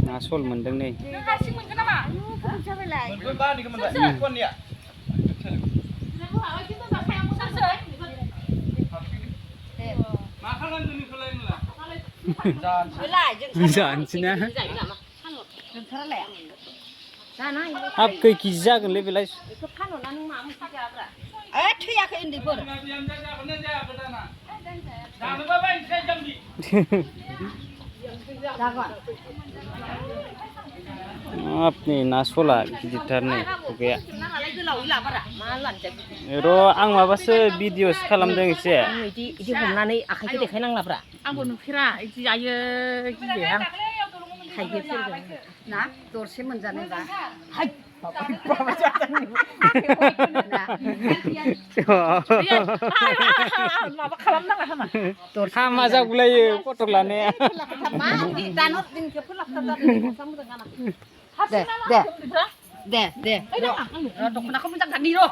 ना सल मोनदों नै जानोसैना हाब खै केजि जागोनलै बेलाय थैयाखै उन्दैफोर हाब नै ना सला गिदिरथार नै खुगाया र' आं माबासो भिडिअ'सो खालामदों एसे इदि हमनानै आखाइखौ देखायनांलाब्रा आंबो नुफेरा इदि जायो गियो थाइगिरफोरजों ना दरसे मोनजानोबा माबा खालामनाङा हामा हामा जागुलायो फट' लानाया दे दख'नाखौ मोजां गाननि र'